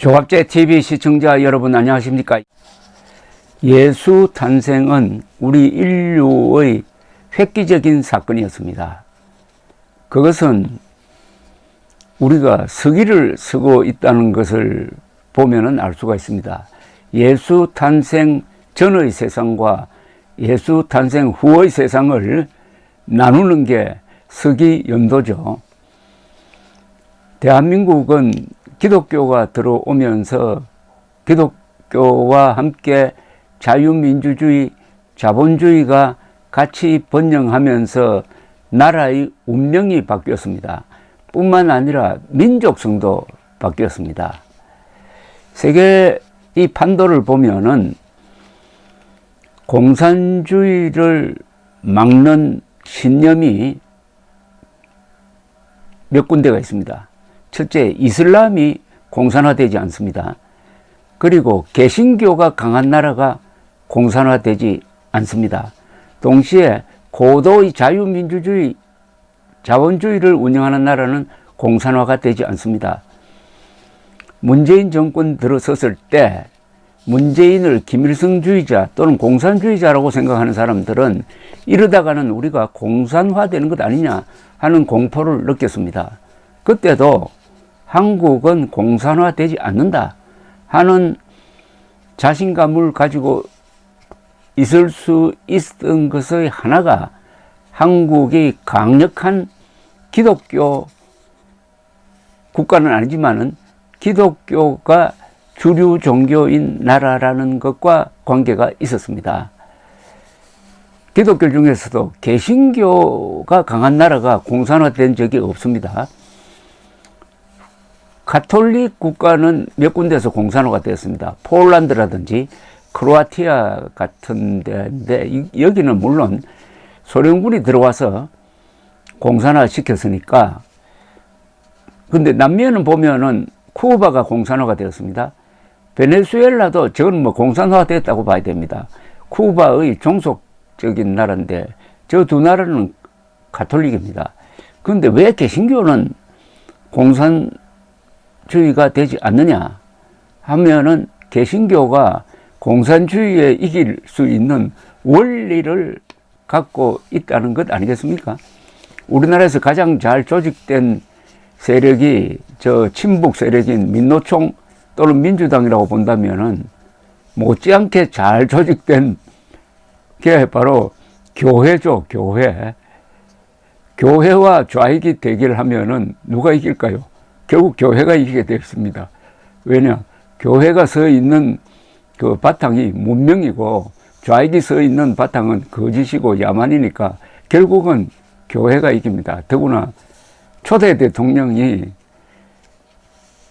조갑제 TV 시청자 여러분 안녕하십니까? 예수 탄생은 우리 인류의 획기적인 사건이었습니다. 그것은 우리가 서기를 쓰고 있다는 것을 보면 알 수가 있습니다. 예수 탄생 전의 세상과 예수 탄생 후의 세상을 나누는 게 서기 연도죠. 대한민국은 기독교가 들어오면서 기독교와 함께 자유민주주의, 자본주의가 같이 번영하면서 나라의 운명이 바뀌었습니다. 뿐만 아니라 민족성도 바뀌었습니다. 세계 이 판도를 보면은 공산주의를 막는 신념이 몇 군데가 있습니다. 첫째, 이슬람이 공산화되지 않습니다. 그리고 개신교가 강한 나라가 공산화되지 않습니다. 동시에 고도의 자유민주주의, 자본주의를 운영하는 나라는 공산화가 되지 않습니다. 문재인 정권 들어섰을 때 문재인을 김일성주의자 또는 공산주의자라고 생각하는 사람들은 이러다가는 우리가 공산화되는 것 아니냐 하는 공포를 느꼈습니다. 그때도 한국은 공산화되지 않는다 하는 자신감을 가지고 있을 수 있었던 것의 하나가 한국이 강력한 기독교 국가는 아니지만은 기독교가 주류 종교인 나라라는 것과 관계가 있었습니다. 기독교 중에서도 개신교가 강한 나라가 공산화된 적이 없습니다. 가톨릭 국가는 몇 군데에서 공산화가 되었습니다. 폴란드라든지 크로아티아 같은 데인데 여기는 물론 소련군이 들어와서 공산화 시켰으니까. 근데 남미에는 보면은 쿠바가 공산화가 되었습니다. 베네수엘라도 저건 뭐 공산화가 됐다고 봐야 됩니다. 쿠바의 종속적인 나라인데 저 두 나라는 가톨릭입니다. 그런데 왜 개신교는 공산주의가 되지 않느냐 하면은 개신교가 공산주의에 이길 수 있는 원리를 갖고 있다는 것 아니겠습니까? 우리나라에서 가장 잘 조직된 세력이 저 친북 세력인 민노총 또는 민주당이라고 본다면은 못지않게 잘 조직된 게 바로 교회죠, 교회. 교회와 좌익이 대결하면은 누가 이길까요? 결국 교회가 이기게 되어 있습니다. 왜냐? 교회가 서 있는 그 바탕이 문명이고 좌익이 서 있는 바탕은 거짓이고 야만이니까 결국은 교회가 이깁니다. 더구나 초대 대통령이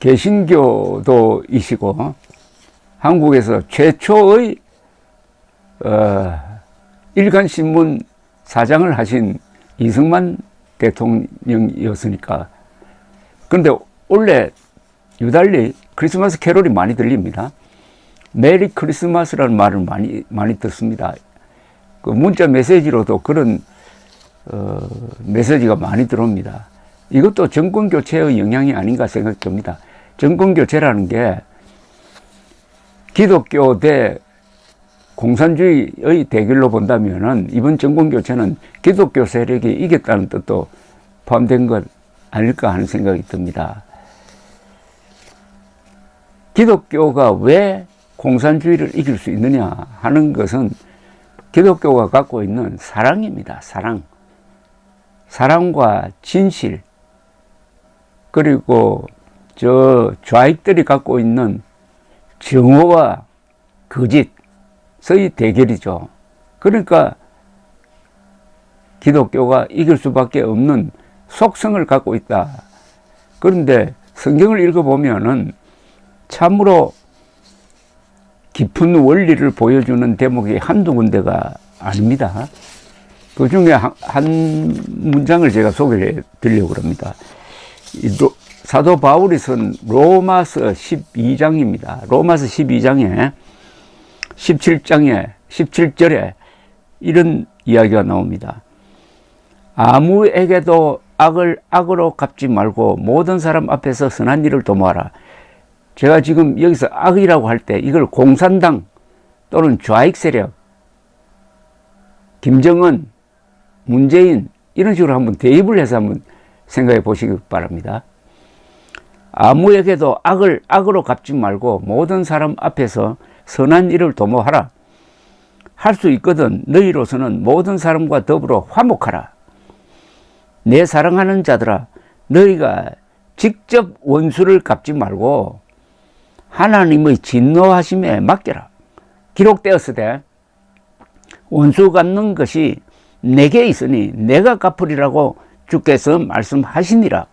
개신교도이시고 한국에서 최초의 일간신문 사장을 하신 이승만 대통령이었으니까. 그런데 원래 유달리 크리스마스 캐롤이 많이 들립니다. 메리 크리스마스라는 말을 많이 듣습니다. 그 문자 메시지로도 그런 메시지가 많이 들어옵니다. 이것도 정권교체의 영향이 아닌가 생각됩니다. 정권교체라는 게 기독교 대 공산주의의 대결로 본다면은 이번 정권교체는 기독교 세력이 이겼다는 뜻도 포함된 것 아닐까 하는 생각이 듭니다. 기독교가 왜 공산주의를 이길 수 있느냐 하는 것은 기독교가 갖고 있는 사랑입니다. 사랑과 진실, 그리고 저 좌익들이 갖고 있는 정오와 거짓의 대결이죠. 그러니까 기독교가 이길 수밖에 없는 속성을 갖고 있다. 그런데 성경을 읽어보면은 참으로 깊은 원리를 보여주는 대목이 한두 군데가 아닙니다. 그 중에 한 문장을 제가 소개해 드리려고 합니다. 사도 바울이 쓴 로마서 12장입니다. 로마서 12장에 17절에 이런 이야기가 나옵니다. 아무에게도 악을 악으로 갚지 말고 모든 사람 앞에서 선한 일을 도모하라. 제가 지금 여기서 악이라고 할 때 이걸 공산당 또는 좌익 세력, 김정은, 문재인 이런 식으로 한번 대입을 해서 한번 생각해 보시기 바랍니다. 아무에게도 악을 악으로 갚지 말고 모든 사람 앞에서 선한 일을 도모하라. 할 수 있거든 너희로서는 모든 사람과 더불어 화목하라. 내 사랑하는 자들아, 너희가 직접 원수를 갚지 말고 하나님의 진노하심에 맡겨라. 기록되었으되 원수 갚는 것이 내게 있으니 내가 갚으리라고 주께서 말씀하시니라.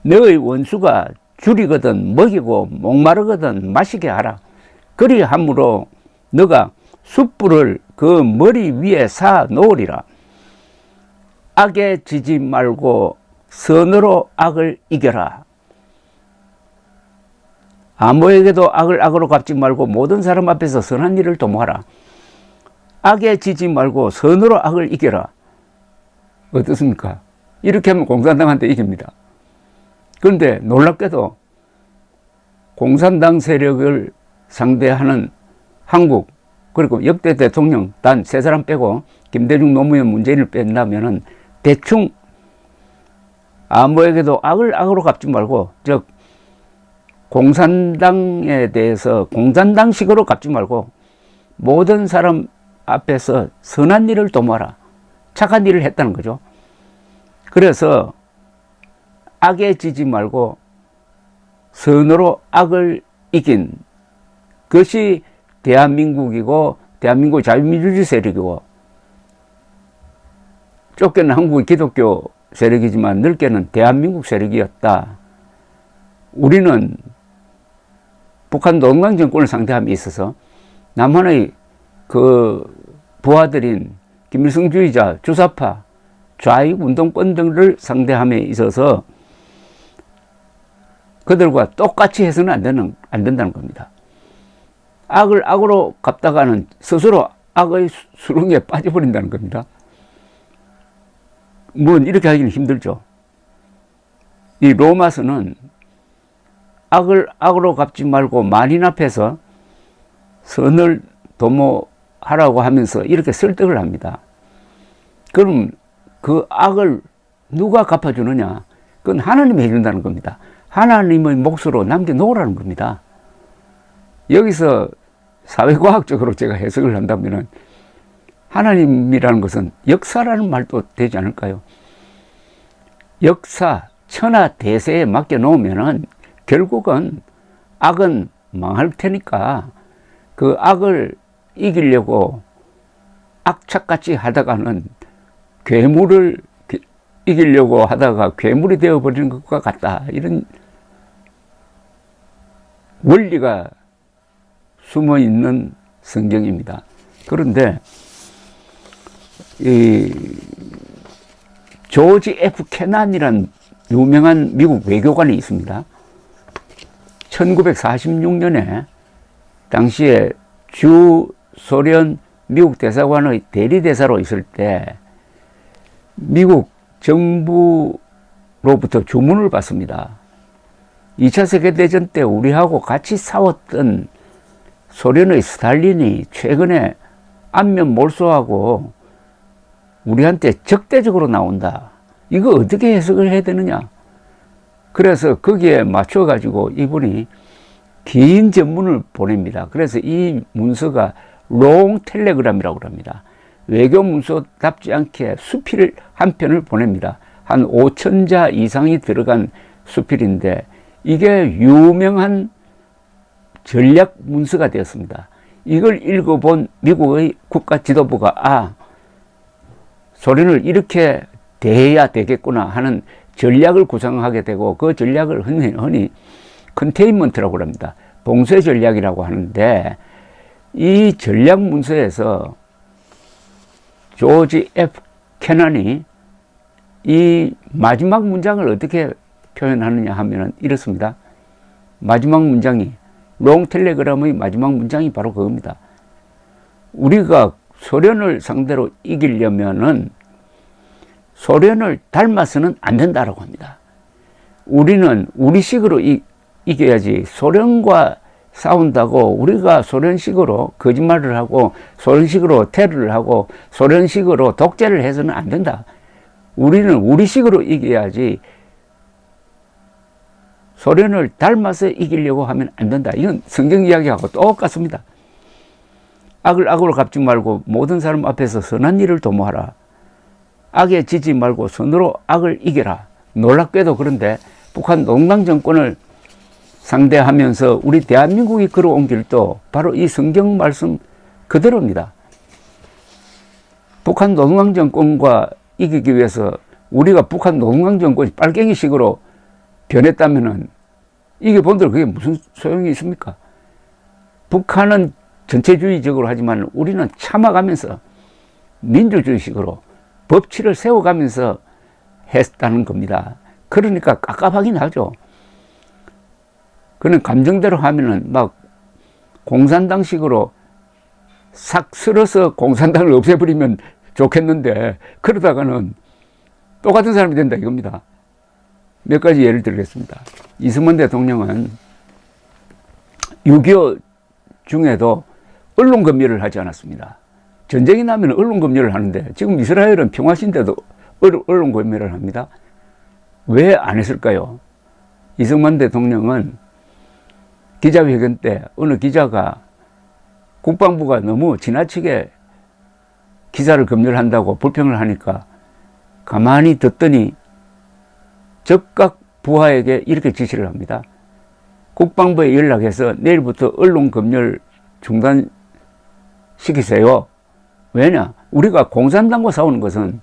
너의 원수가 줄이거든 먹이고 목마르거든 마시게 하라. 그리함으로 너가 숯불을 그 머리 위에 사 놓으리라. 악에 지지 말고 선으로 악을 이겨라. 아무에게도 악을 악으로 갚지 말고 모든 사람 앞에서 선한 일을 도모하라. 악에 지지 말고 선으로 악을 이겨라. 어떻습니까? 이렇게 하면 공산당한테 이깁니다. 그런데 놀랍게도 공산당 세력을 상대하는 한국, 그리고 역대 대통령 단 3사람 빼고 김대중, 노무현, 문재인을 뺀다면은 대충 아무에게도 악을 악으로 갚지 말고, 즉 공산당에 대해서 공산당식으로 갚지 말고 모든 사람 앞에서 선한 일을 도모하라. 착한 일을 했다는 거죠. 그래서 악에 지지 말고 선으로 악을 이긴 것이 대한민국이고, 대한민국 자유민주주의 세력이고, 좁게는 한국의 기독교 세력이지만 넓게는 대한민국 세력이었다. 우리는 북한 노동당 정권을 상대함에 있어서 남한의 그 부하들인 김일성주의자, 주사파, 좌익 운동권 등을 상대함에 있어서 그들과 똑같이 해서는 안 된다는 겁니다. 악을 악으로 갚다가는 스스로 악의 수렁에 빠져버린다는 겁니다. 물론 이렇게 하기는 힘들죠. 이 로마서는 악을 악으로 갚지 말고 만인 앞에서 선을 도모하라고 하면서 이렇게 설득을 합니다. 그럼 그 악을 누가 갚아주느냐? 그건 하나님이 해준다는 겁니다. 하나님의 몫으로 남겨놓으라는 겁니다. 여기서 사회과학적으로 제가 해석을 한다면 하나님이라는 것은 역사라는 말도 되지 않을까요? 역사, 천하, 대세에 맡겨놓으면 결국은 악은 망할 테니까 그 악을 이기려고 악착같이 하다가는 괴물을 이기려고 하다가 괴물이 되어버리는 것과 같다. 이런 원리가 숨어있는 성경입니다. 그런데 이 조지 F 케난이라는 유명한 미국 외교관이 있습니다. 1946년에 당시에 주 소련 미국 대사관의 대리대사로 있을 때 미국 정부로부터 주문을 받습니다. 2차 세계대전 때 우리하고 같이 싸웠던 소련의 스탈린이 최근에 안면 몰수하고 우리한테 적대적으로 나온다. 이거 어떻게 해석을 해야 되느냐? 그래서 거기에 맞춰가지고 이분이 긴 전문을 보냅니다. 그래서 이 문서가 롱 텔레그램이라고 합니다. 외교 문서답지 않게 수필 한 편을 보냅니다. 한 5,000자 이상이 들어간 수필인데 이게 유명한 전략 문서가 되었습니다. 이걸 읽어본 미국의 국가 지도부가 소련을 이렇게 대해야 되겠구나 하는 전략을 구상하게 되고 그 전략을 흔히 컨테인먼트라고 합니다. 봉쇄 전략이라고 하는데 이 전략 문서에서 조지 F 케난이 이 마지막 문장을 어떻게 표현하느냐 하면 이렇습니다. 마지막 문장이 롱 텔레그램의 마지막 문장이 바로 그겁니다. 우리가 소련을 상대로 이기려면은 소련을 닮아서는 안 된다라고 합니다. 우리는 우리식으로 이겨야지 소련과 싸운다고 우리가 소련식으로 거짓말을 하고 소련식으로 테러를 하고 소련식으로 독재를 해서는 안 된다. 우리는 우리식으로 이겨야지 소련을 닮아서 이기려고 하면 안 된다. 이건 성경 이야기하고 똑같습니다. 악을 악으로 갚지 말고 모든 사람 앞에서 선한 일을 도모하라. 악에 지지 말고 선으로 악을 이겨라. 놀랍게도 그런데 북한 농당 정권을 상대하면서 우리 대한민국이 걸어온 길도 바로 이 성경 말씀 그대로입니다. 북한 농당 정권과 이기기 위해서 우리가 북한 농당 정권이 빨갱이식으로 변했다면은 이게 본들 그게 무슨 소용이 있습니까? 북한은 전체주의적으로 하지만 우리는 참아가면서 민주주의식으로 법치를 세워가면서 했다는 겁니다. 그러니까 깝깝하긴 하죠. 그는 감정대로 하면은 막 공산당식으로 싹 쓸어서 공산당을 없애버리면 좋겠는데 그러다가는 똑같은 사람이 된다 이겁니다. 몇 가지 예를 들겠습니다. 이승만 대통령은 6.25 중에도 언론 검열을 하지 않았습니다. 전쟁이 나면 언론 검열을 하는데 지금 이스라엘은 평화시인데도 언론 검열을 합니다. 왜 안 했을까요? 이승만 대통령은 기자회견 때 어느 기자가 국방부가 너무 지나치게 기사를 검열한다고 불평을 하니까 가만히 듣더니 즉각 부하에게 이렇게 지시를 합니다. 국방부에 연락해서 내일부터 언론 검열 중단시키세요. 왜냐? 우리가 공산당과 싸우는 것은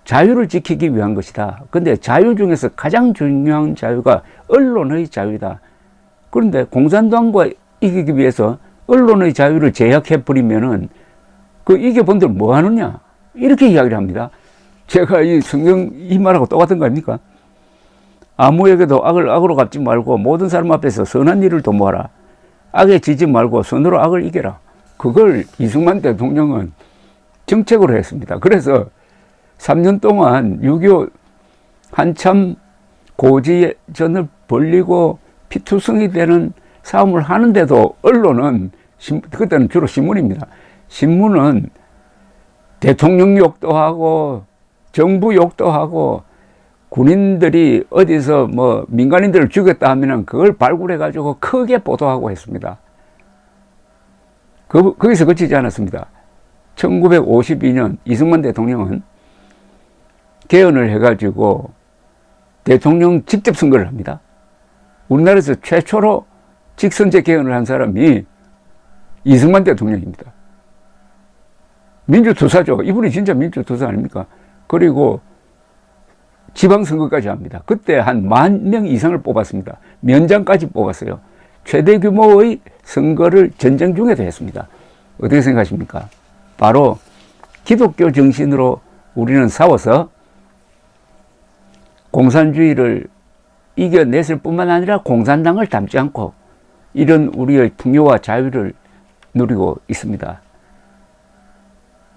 자유를 지키기 위한 것이다. 근데 자유 중에서 가장 중요한 자유가 언론의 자유이다. 그런데 공산당과 이기기 위해서 언론의 자유를 제약해버리면은 그 이겨본들 뭐 하느냐? 이렇게 이야기를 합니다. 제가 이 성경 이 말하고 똑같은 거 아닙니까? 아무에게도 악을 악으로 갚지 말고 모든 사람 앞에서 선한 일을 도모하라. 악에 지지 말고 선으로 악을 이겨라. 그걸 이승만 대통령은 정책으로 했습니다. 그래서 3년 동안 6.25 한참 고지전을 벌리고 피투성이 되는 싸움을 하는데도 언론은 그때는 주로 신문입니다. 신문은 대통령 욕도 하고 정부 욕도 하고 군인들이 어디서 뭐 민간인들을 죽였다 하면은 그걸 발굴해 가지고 크게 보도하고 했습니다. 거기서 그치지 않았습니다. 1952년 이승만 대통령은 개헌을 해가지고 대통령 직접 선거를 합니다. 우리나라에서 최초로 직선제 개헌을 한 사람이 이승만 대통령입니다. 민주투사죠. 이분이 진짜 민주투사 아닙니까? 그리고 지방선거까지 합니다. 그때 한 10,000명 이상을 뽑았습니다. 면장까지 뽑았어요. 최대 규모의 선거를 전쟁 중에도 했습니다. 어떻게 생각하십니까? 바로 기독교 정신으로 우리는 싸워서 공산주의를 이겨냈을 뿐만 아니라 공산당을 닮지 않고 이런 우리의 풍요와 자유를 누리고 있습니다.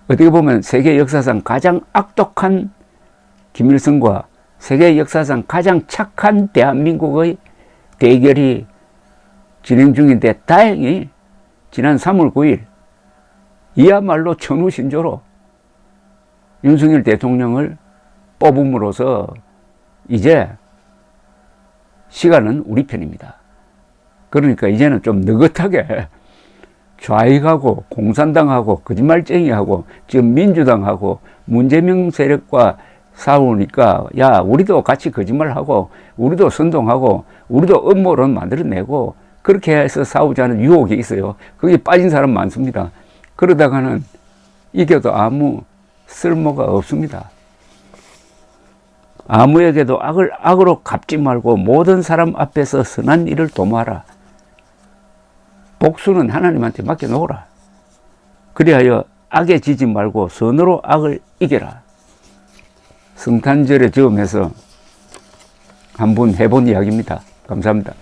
어떻게 보면 세계 역사상 가장 악독한 김일성과 세계 역사상 가장 착한 대한민국의 대결이 진행 중인데 다행히 지난 3월 9일 이야말로 천우신조로 윤석열 대통령을 뽑음으로써 이제 시간은 우리 편입니다. 그러니까 이제는 좀 느긋하게 좌익하고 공산당하고 거짓말쟁이하고 지금 민주당하고 문재명 세력과 싸우니까 야 우리도 같이 거짓말하고 우리도 선동하고 우리도 음모론 만들어내고 그렇게 해서 싸우자는 유혹이 있어요. 거기에 빠진 사람 많습니다. 그러다가는 이겨도 아무 쓸모가 없습니다. 아무에게도 악을 악으로 갚지 말고 모든 사람 앞에서 선한 일을 도모하라. 복수는 하나님한테 맡겨놓으라. 그리하여 악에 지지 말고 선으로 악을 이겨라. 성탄절에 저음해서 한번 해본 이야기입니다. 감사합니다.